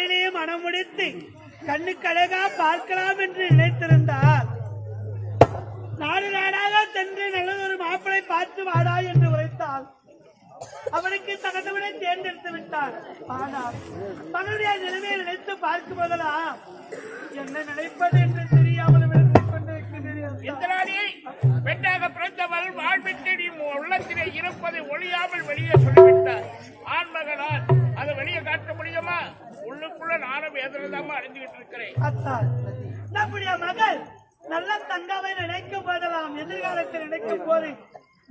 விரைவிலே மனம் முடித்து கண்ணுக்கு அழகா பார்க்கலாம் என்று நினைத்திருந்தார். நாடு நாடாக சென்று நல்லதொரு மாப்பிளை பார்த்து வாடா என்று உரைத்தால் அவனுக்கு தகவலை தேர்ந்தெடுத்து விட்டார். ஆனால் மகளுடைய நிலைமையை நினைத்து பார்க்கும் போதெல்லாம் என்ன நினைப்பது என்று தெரியாமல் விழுத்துக் கொண்டிருக்கிறேன். பெண்ணாக பிறந்தவள் வாழ்விட்டு உள்ளத்திலே இருப்பதை ஒழியாமல் வெளியே சொல்லிவிட்டார். ஆண்மகனால் அதை வெளியே காட்ட முடியுமா? உள்ளுக்குள்ள நானும் வேதனைதாம அடைந்துகிட்டு இருக்கிறேன். நம்முடைய மகள் நல்ல தங்காவை நினைக்கும் போதெல்லாம் எதிர்காலத்தில் நினைக்கும் போது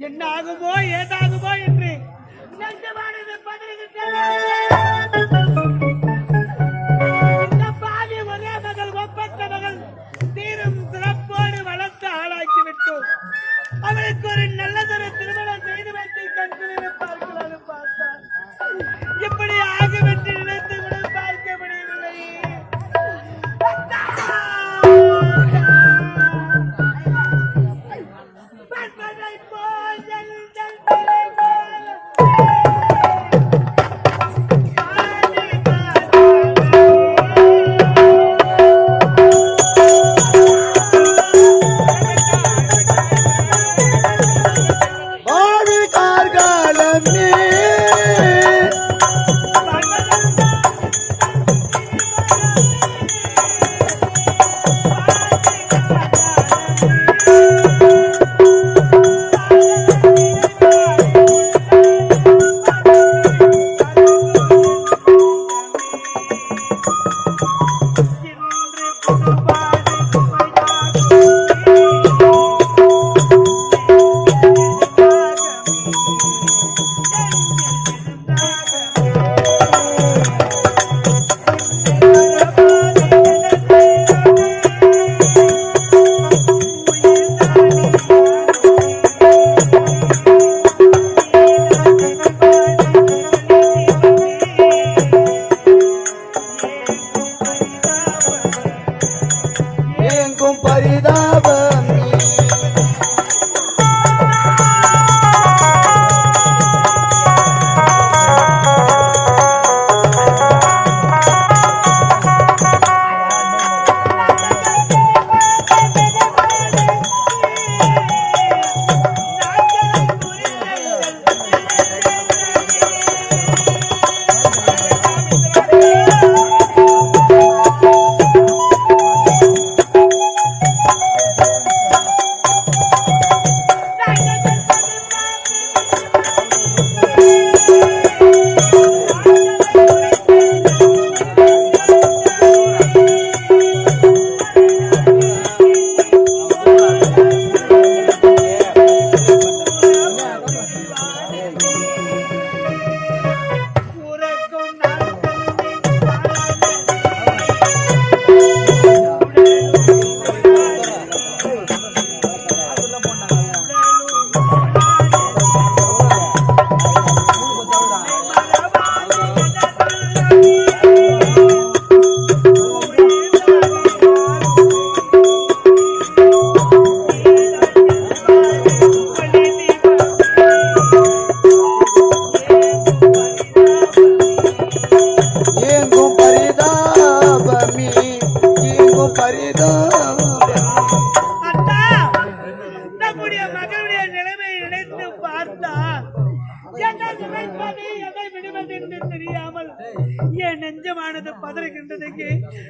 என்ன ஆகுமோ ஏதாகுமோ என்று இந்த பாதி ஒரே மகள் ஒப்பற்ற மகள் தீரும் சிறப்போடு வளர்த்து ஆளாக்கிவிட்டோம். அவளுக்கு ஒரு நல்லதொரு திருமணம் செய்து வைத்து கண்டு இருப்பார்கள். பார்த்தார் எப்படி ஆகிவிட்டு நினைத்து கூட பார்க்க முடியவில்லை.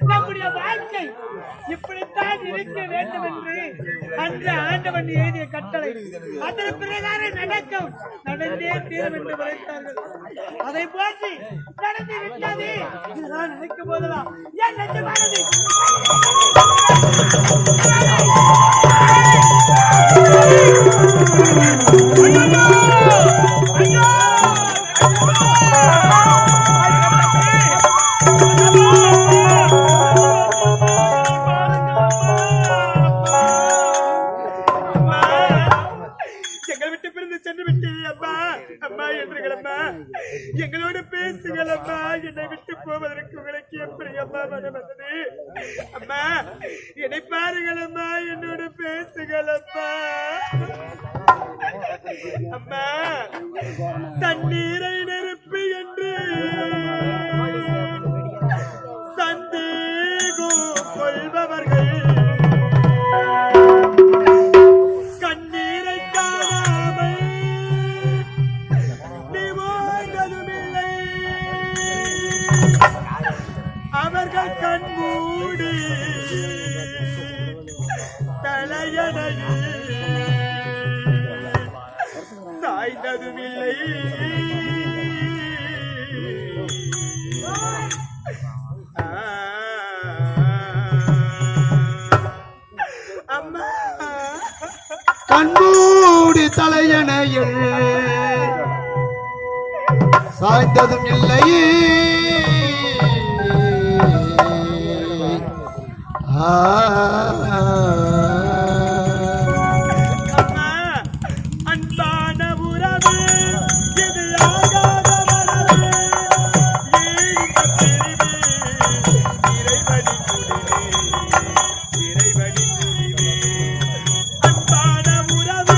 நம்முடைய வாழ்க்கை இப்படித்தான் இருக்க வேண்டும் என்று அன்று ஆண்டவன் எழுதிய கட்டளை அதன் பிரகாரம் நடக்கும் நடந்தே தீரும் என்று உரைத்தார்கள். அதை போன்று நடந்து விட்டது. நான் நினைக்கும் போதெல்லாம் என் நெஞ்சமானது எங்களோட பேசுங்கள் அம்மா. என்னை விட்டு போவதற்கு உங்களுக்கு எப்படி அம்மா மனம் வந்தது? அம்மா என்னை பாருங்கள் அம்மா, என்னோட பேசுங்கள் அம்மா. அம்மா தண்ணீரை நெருப்பு என்று கண்மூடி தலையணையில் சாய்ந்ததும் இல்லை. அன்பான உறவு இது ஆகாத மரபு. இறைவடி துணிவே அன்பான உறவு.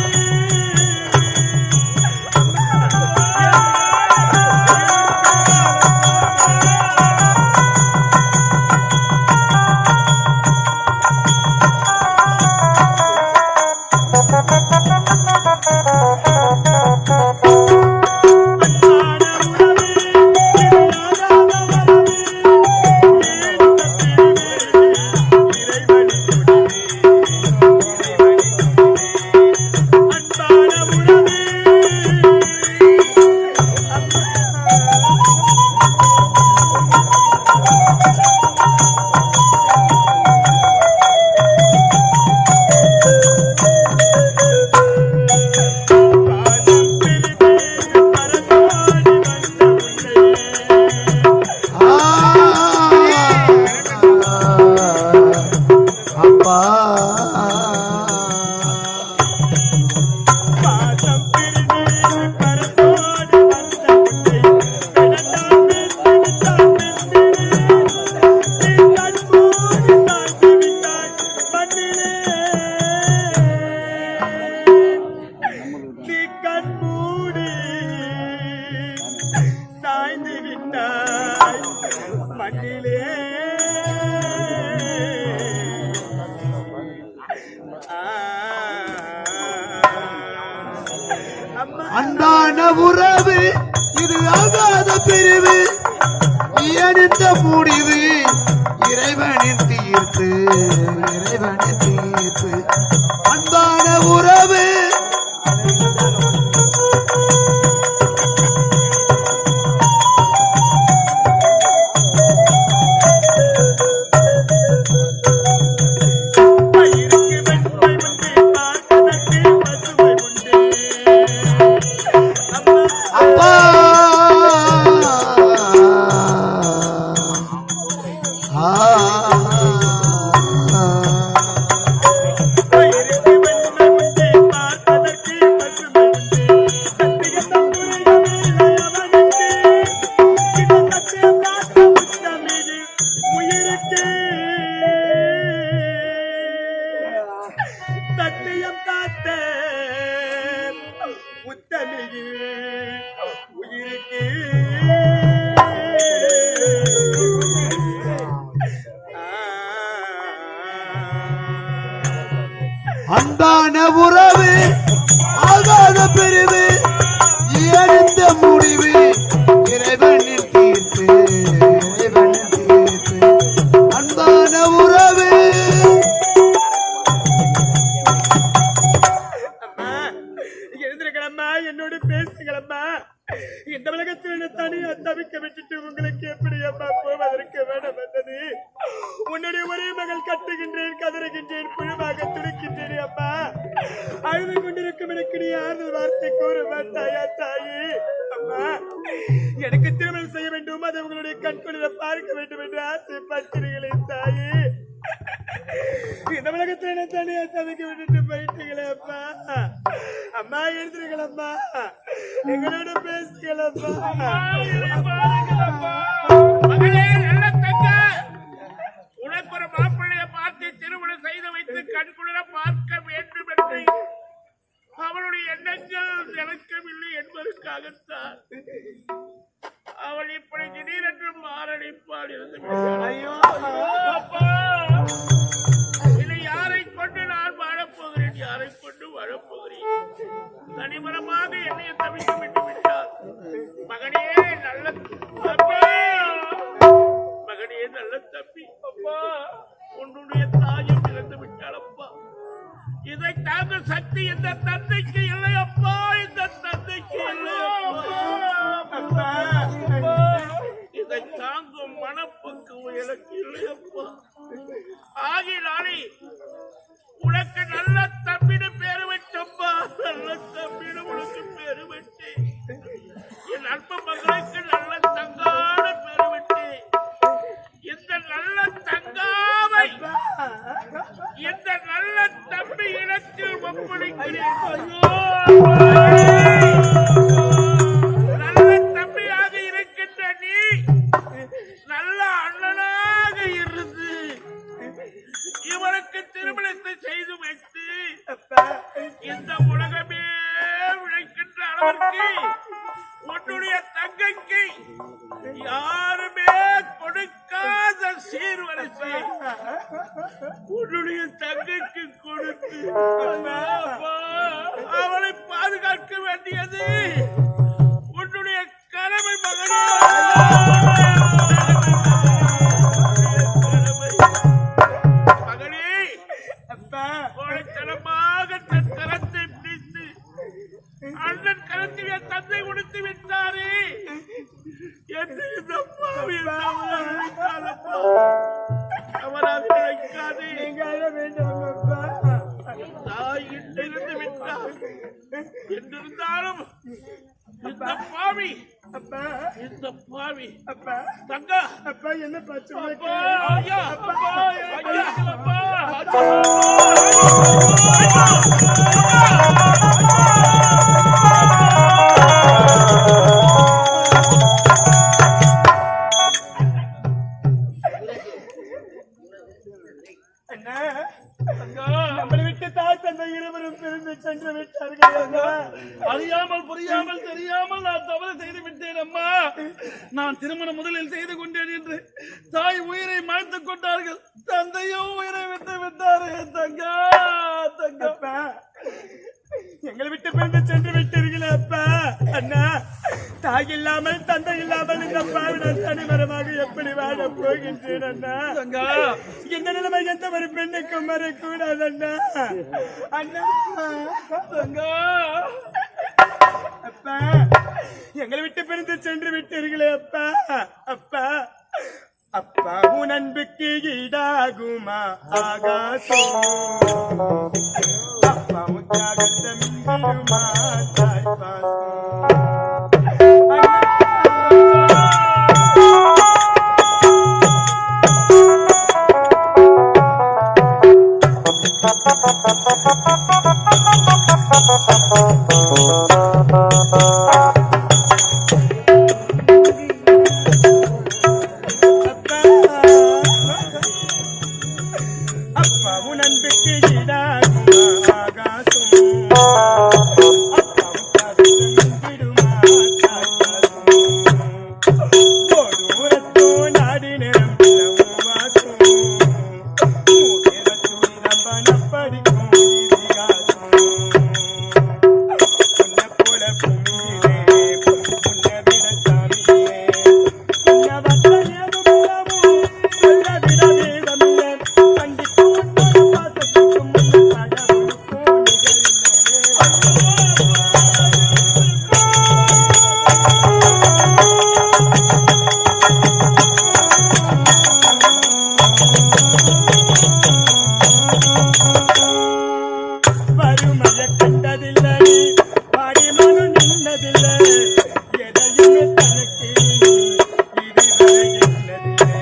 அன்பான உறவு இது ஆகாத பிரிவு. இயனித்த முடிவு இறைவனின் தீர்ப்பு. இறைவனின் தீர்ப்பு. அன்பான உறவு சத்தியம் காத்த உத்தமிகு உயிருக்கு அன்பான உறவு ஆகாத பிரிவு. இயனித்த முடிவு இறைவனின் தீர்ப்பு. இறைவனின் தீர்ப்பு. அன்பான உறவு எழுந்திருக்கலம்மா, என்னோடு பேசுங்களம்மா. இந்த உலகத்தில் தனியா தவிக்க விட்டுட்டு உங்களுக்கு எப்படி அம்மா போவதற்கு வேணும் வந்தது? உன்னுடைய ஒரே மகள் கட்டுகின்றேன், கதறுகின்றேன், புழுவாக துடிக்கின்றேன் அம்மா. அழுது கொண்டிருக்கும் எனக்கு நீ ஆறுதல் வார்த்தை கூற மாட்டாயா தாயி? அம்மா, எனக்கு திருமணம் செய்ய வேண்டும், அதை உங்களுடைய கண்குளிர பார்க்க வேண்டும் என்று ஆசைப்பட்டீர்களே தாயி. இந்த உலகத்துல தனியா தவிக்க விட்டுட்டு போயிட்டீங்களே அம்மா. அம்மா எழுதுறீங்களம்மா, எங்களோட பேசுங்களம்மா. மகளே, நல்ல தங்க, உனக்கு ஒரு மாப்பிள்ளைய பார்த்து திருமணம் செய்து வைத்து கண்குளிர பார்க்க வேண்டும் என்று அவளுடைய எண்ணங்கள் நினைக்கவில்லை என்பதற்காகத்தான் அவள் இப்படி திடீரென்று மாரடைப்பால் இருந்து ஐயோ அப்பா, இதை யாரை கொண்டு நான் வாழப்போகிறேன், யாரை கொண்டு வாழப்போகிறேன்? தனிமரமாக என்னைய தவிக்க விட்டு விட்டார். மகனே நல்ல அப்பா, மகனே நல்ல தம்பி. அப்பா, உன்னுடைய தாயும் இறந்து விட்டாள் அப்பா. இதை தாங்கும் சக்தி இந்த தந்தைக்கு இல்லையப்பா, இந்த தந்தைக்கு இல்லையப்பா. இதை தாங்கும் மனப்பக்குவம் எனக்கு இல்லையப்பா. ஆகினாலே உனக்கு நல்ல தம்பிடு பேரு வச்சப்பா, நல்ல தம்பிடு உனக்கு பேரு வச்சு என் அன்பு மகளுக்கு நல்ல தங்கான பேரு வச்சு இந்த நல்ல தங்காவை இந்த நல்ல தம்பி இடத்தில் ஒப்படைக்கிறேன். நல்ல தம்பியாக இருக்கின்ற நீ நல்ல அண்ணனாக இருந்து இவருக்கு திருமணத்தை செய்து வைத்து இந்த உலகமே உழைக்கின்ற அளவிற்கு உன்னுடைய தங்கைக்கு யாருமே கொடுக்காத சீர்வரிசை உன்னுடைய தங்கைக்கு கொடுத்து அவளை பாதுகாக்க வேண்டியது உன்னுடைய கடமை மகனே. மகனே, கோழைத்தனமாக தன் கரத்தை பிடித்து அண்ணன் கரத்தில் என் தந்தை கொடுத்து விட்டாரே என்று இந்த பாவி அவராது நினைக்காது. தாய் இருந்து விட்டார் என்றிருந்தாலும் இந்த பாவி இந்த பாவி தங்கா என்ன பிரச்சனை? அப்பா ஐயா அப்பா ஐயா அப்பா நம்மளை விட்டு தாய் தந்தை இருவரும் பிரிந்து சென்று விட்டார்கள். அறியாமல் புரியாமல் தெரியாமல் நான் தவறு செய்து விட்டேன் அம்மா. நான் திருமணம் முதலில் செய்து கொண்டேன் என்று தாய் உயிரை மாய்த்துக் கொண்டார்கள், தந்தையும் உயிரை விட்டு விட்டாரு. தங்கா தங்கப்பா, எங்களை விட்டு பிரிந்து சென்று விட்டீர்களே அப்பா. அண்ணா, தாய் இல்லாமல் தந்தை இல்லாமல் இந்த பாவிடன் தனிமரமாக எப்படி வாழ போகின்றேன் அண்ணா. தங்கா, இந்த நிலைமை எந்த ஒரு பெண்ணுக்கும் வரக்கூடாது அண்ணா. அண்ணா தங்கா, அப்பா, எங்களை விட்டு பிரிந்து சென்று விட்டீர்களே அப்பா. அப்பா அப்பா, உன் அன்புக்கு ஈடாகுமா ஆகாசம்? அப்பா உற்சாகத்தை மிஞ்சிடுமா தாய் பாசம்? அப்பா உன் அன்புக்கு ஈடாகுமா ஆகாசம்? அப்பா உற்சாகத்தை மிஞ்சிடுமா தாய் பாசம்? ஓடூரத்தோ நாடி நிரம்பிய வாசம், மூடிரத்துணி நம்பன படிக்கும் இதிகாசம். உன்னை போல பூமியிலே உன்னை விட சாமியிலே சின்ன வட்டம் ஏதுமில்லாமோ சொல்ல விட வேதமில்லை. கண்டித்து உன்னோட பாசத்துக்கும் கடவுளுக்கும் வறுமையை கண்டதில்லை, பாடி மனு நின்னதில்லை, எதையுமே தனக்கு இதுவரை எண்ணதில்லை.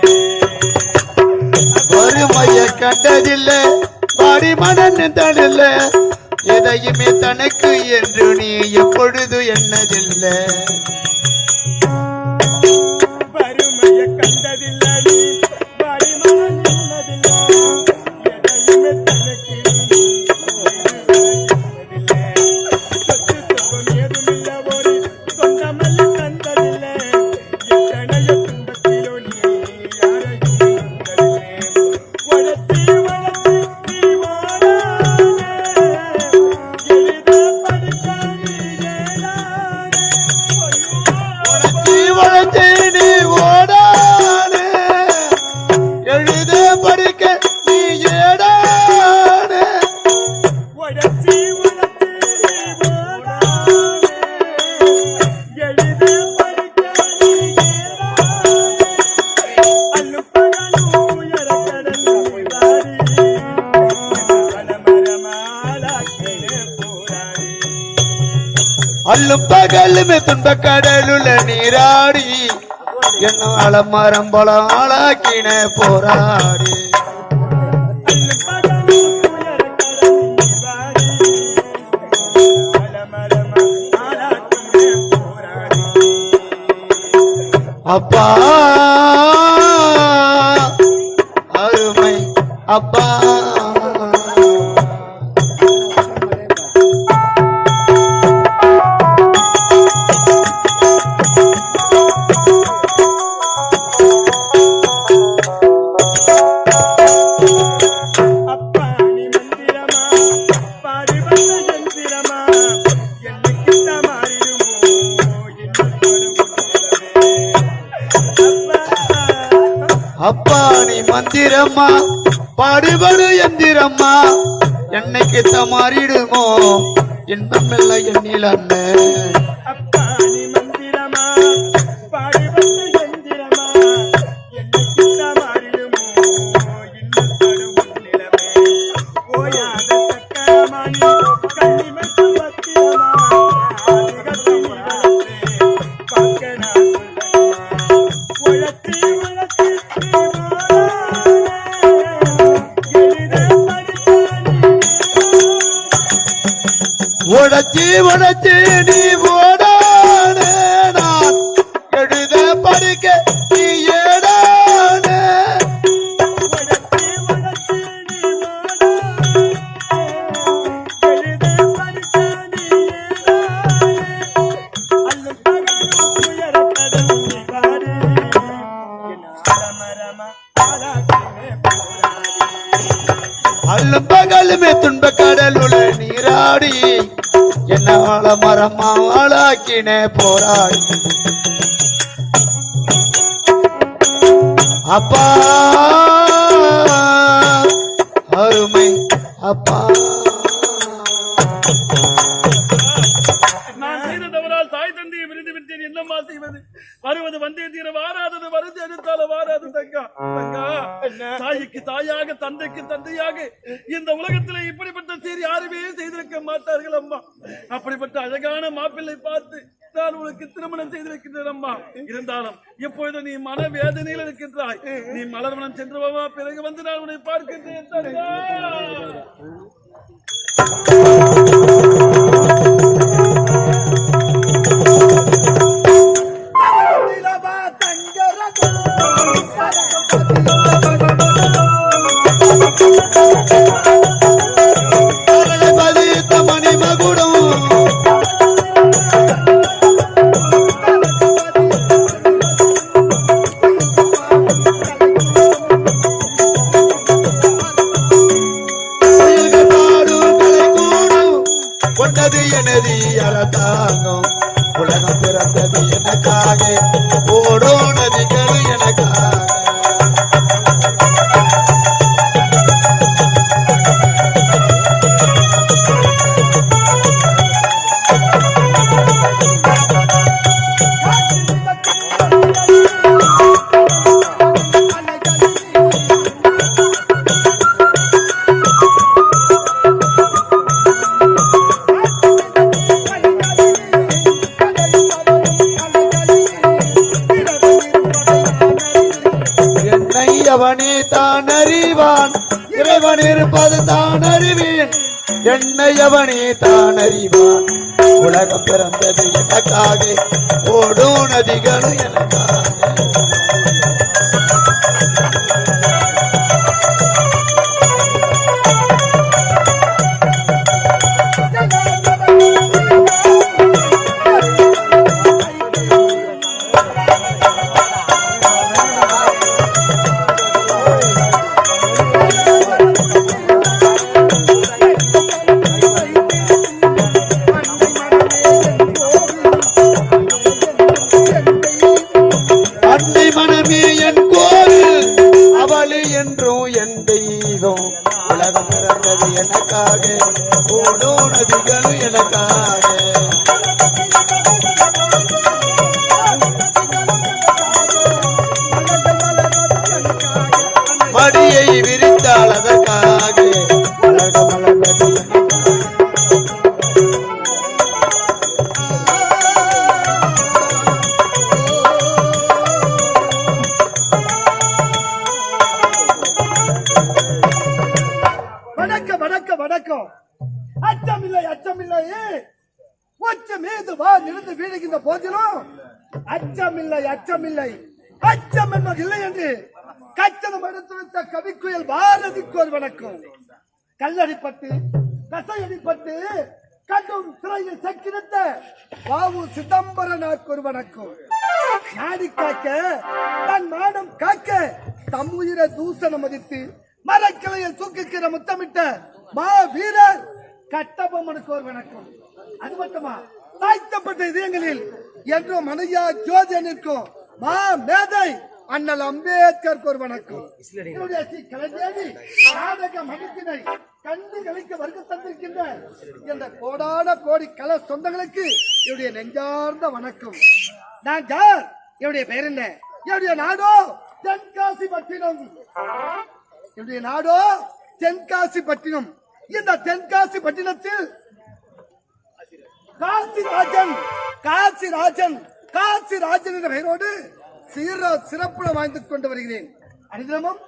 வறுமையை கண்டதில்லை, பாடி மனந்ததில்லை, எதையுமே தனக்கு என்று நீ எப்பொழுது எண்ணதில்லை. வறுமையை கண்டதில்லை, பாடி மனு நின்னதில்லை, எதையுமே தனக்கு இதுவரை எண்ணதில்லை. சொத்து சுகம் ஏதுமில்லை, ஒரு சொந்தமல்ல தந்ததில்லை, எத்தனையோ துன்பத்திலோ நீ யாரையும் நொந்ததில்லை. உழைச்சி உழைச்சி நீ வாழாதே, எழுத படிக்க நீ ஏழாதே. ஐயோ அல்லும் பகலுமே துன்ப கடலுள்ள நீராடி என்ன அலமரம் பலம் ஆளாக்கின போராடி அப்பா அருமை அப்பா அப்பா நீ மந்திரம்மா பாடுபடு எந்திரம்மா என்னைக்கு மாறிடுமோ இன்பம் இல்ல எண்ணில் அண்ணன் அப்பா நீ மந்திரமா பாடுபடு எந்திரமா என்னைக்கு மாறிடுமோ இன்னும் நிலமே ஓயாத சக்கரமானி கண்ணிமட்டு பத்திரமா உடச்சி உடச்சி நீ ஓடான நான் எழுத படிக்க நீ ஏடான அல்லும் பகலுமே துன்ப கடலுள்ள நீராடி என்ன மரமா ஆளாக்கினே போராடி அப்பா அருமை அப்பா நான் செய்த தவறால் தாய் தந்தையை விருந்து விட்டேன் என்னம்மா செய்வது வருவது வந்தே தீர வாராதது வருது எடுத்தால வாராது தங்கா தங்கா தாய்க்கு தாயாக தந்தைக்கு தந்தையாக இந்த உலகத்திலே இப்படிப்பட்ட சீர் யாருமே செய்திருக்க மாட்டார்கள் அம்மா அப்படிப்பட்ட அழகான மாப்பிள்ளை பார்த்து நான் உனக்கு திருமணம் செய்து வைக்கின்றேன் அம்மா இருந்தாலும் இப்பொழுது நீ மன வேதனையில் இருக்கின்றாய் நீ மலர்வனம் சென்றுவா பிறகு வந்து நான் உன்னை பார்க்கின்றேன் தங்கா எனது அலதாங்கம் உலகம் பிறந்தது எனக்காக ஓடோ நதிகள் எனக்காக அவனே தான் அறிவான் இறைவன் இருப்பது தான் அறிவேன் என்னை அவனே தான் அறிவான் உலகம் பிறந்தது எனக்காக ஓடும் நதிகளும் எனக்காக என்றும் என் தெய்வம் உலகம் பிறந்தது எனக்காக ஓடும் நதிகளும் எனக்காக மடியை விரித்தாள் அதற்காக உலகம் மலர்ந்தது எனக்காக வணக்கம். அச்சமில்லை அச்சமில்லை உச்ச மீது வா நிறுந்து வீழுகின்ற போதிலும் அச்சமில்லை அச்சமில்லை அச்சம் என்பது இல்லை என்று கச்சனம் எடுத்துரைத்த கவிக்குயல் பாரதிக்கு ஒரு வணக்கம். கல்லடிப்பட்டு கசையடிப்பட்டு கண்டும் சிறையில் சக்கிரத்த வாவு சிதம்பரனாருக்கு ஒரு வணக்கம். நாடி காக்க தன் மானம் காக்க தம் உயிரை தூசணம் மதித்து மரக்கிளையில் தூக்கிக்கிற முத்தமிட்ட மா வீரர் கட்டபொம்மனுக்கு ஒரு வணக்கம். அது மட்டுமா தாய்த்தப்பட்ட இதயங்களில் என்றும் மனையா ஜோதி நிற்கும் மா மேதை அண்ணல் அம்பேத்கருக்கு ஒரு வணக்கம். நாடக மகத்தினை கண்டு கலைக்க வருக தந்திருக்கின்ற இந்த கோடான கோடி கல சொந்தங்களுக்கு என்னுடைய நெஞ்சார்ந்த வணக்கம். நான் யார்? என்னுடைய பெயர் என்ன? என்னுடைய நாடோ தென்காசி பட்டினம். என்னுடைய நாடோ தென்காசி பட்டினம். இந்த தென்காசி பட்டினத்தில் காசிராஜன் என்ற பெயரோடு சிறப்புடன் வாழ்ந்து கொண்டு வருகிறேன். அனிதமும்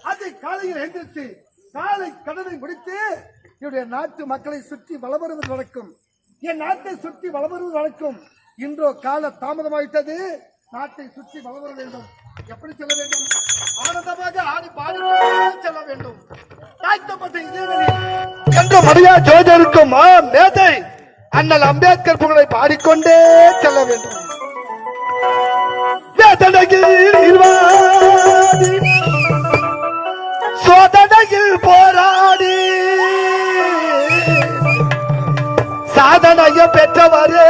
அதை காலையில் எழுந்திருத்து காலை கடனை முடித்து என்னுடைய நாட்டு மக்களை சுற்றி வலம் வருவது வழக்கம். என் நாட்டை சுற்றி வலம் வருவது வழக்கம். இன்றோ கால தாமதமாயிட்டது. நாட்டை சுற்றி வலம் வர வேண்டும். எப்படி செல்ல வேண்டும்? ஆனந்தமாக ஆடி பாடி செல்ல வேண்டும். தாய்த்தப்பட்ட இதயங்களில் என்று மரியா ஜோதிக்கும் மேதை அண்ணல் அம்பேத்கர் புகழை பாடிக்கொண்டே செல்ல வேண்டும். சோதனையில் போராடி சாதனையை பெற்றவரே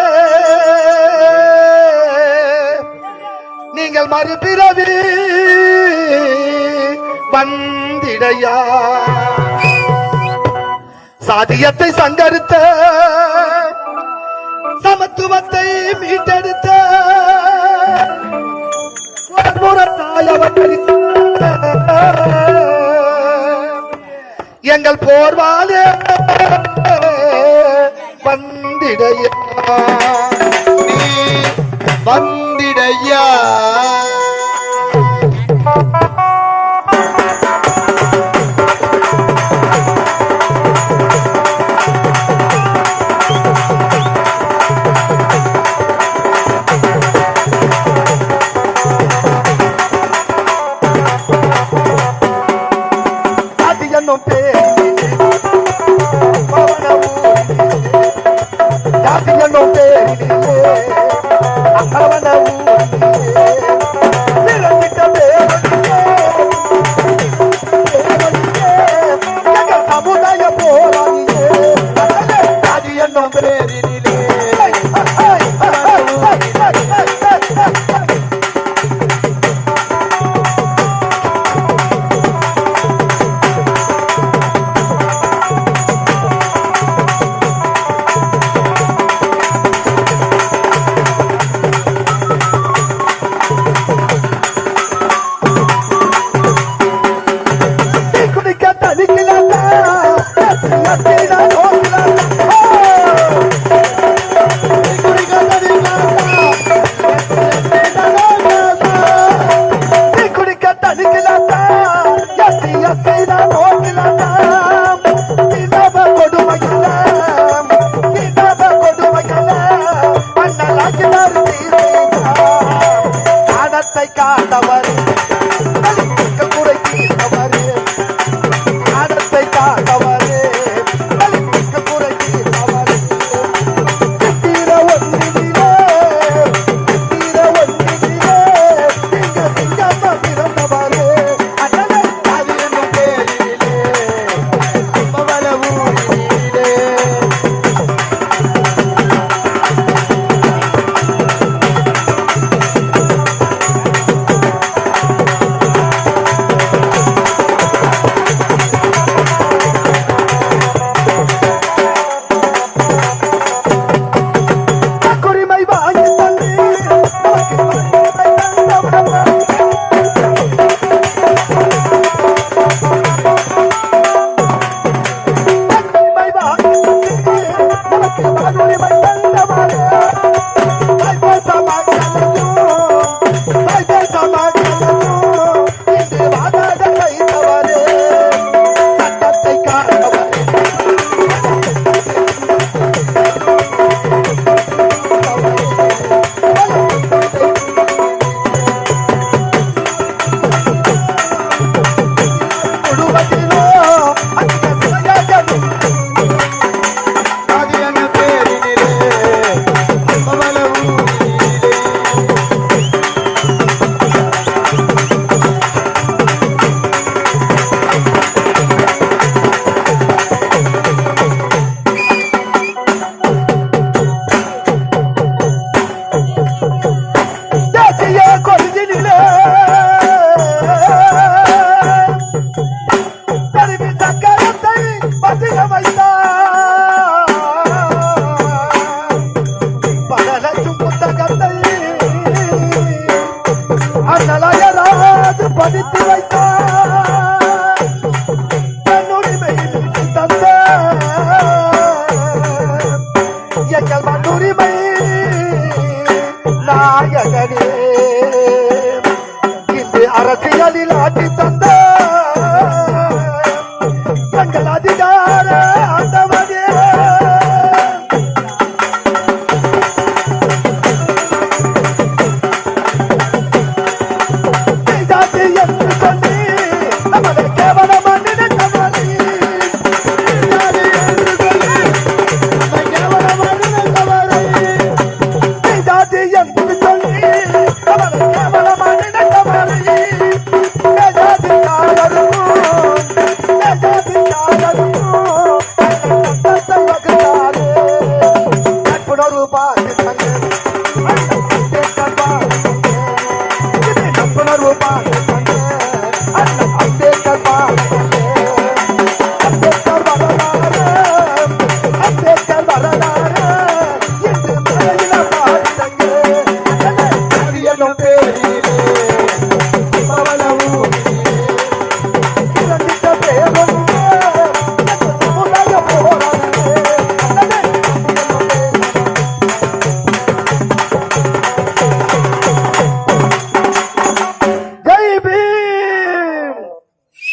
நீங்கள் மறுபிறவி வந்திடையா சாதியத்தை சங்கரித்த சமத்துவத்தை மீட்டெடுத்த எங்கள் போர்வாலே வந்திடையா வந்திடையா அவன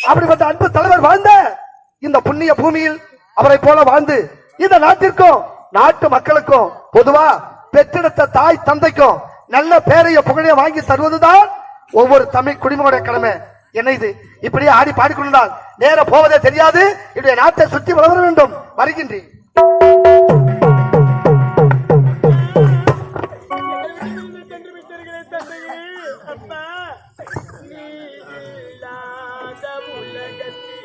அப்படிப்பட்ட அன்பு தலைவர் வாழ்ந்த இந்த புண்ணிய பூமியில் அவரை போல வாழ்ந்து இந்த நாட்டிற்கும் நாட்டு மக்களுக்கும் பொதுவா பெற்றெடுத்த தாய் தந்தைக்கும் நல்ல பேரைய புகழைய வாங்கி தருவதுதான் ஒவ்வொரு தமிழ் குடிமகனுடைய கடமை. என்ன இது இப்படியே ஆடி பாடிக்கொண்டால் நேர போவதே தெரியாது. என்னுடைய நாட்டை சுற்றி வளர வேண்டும். வருகின்றேன். சென்று விட்டீர்களே தந்தையே, அப்பா, நீ இல்லாத உலகத்தில்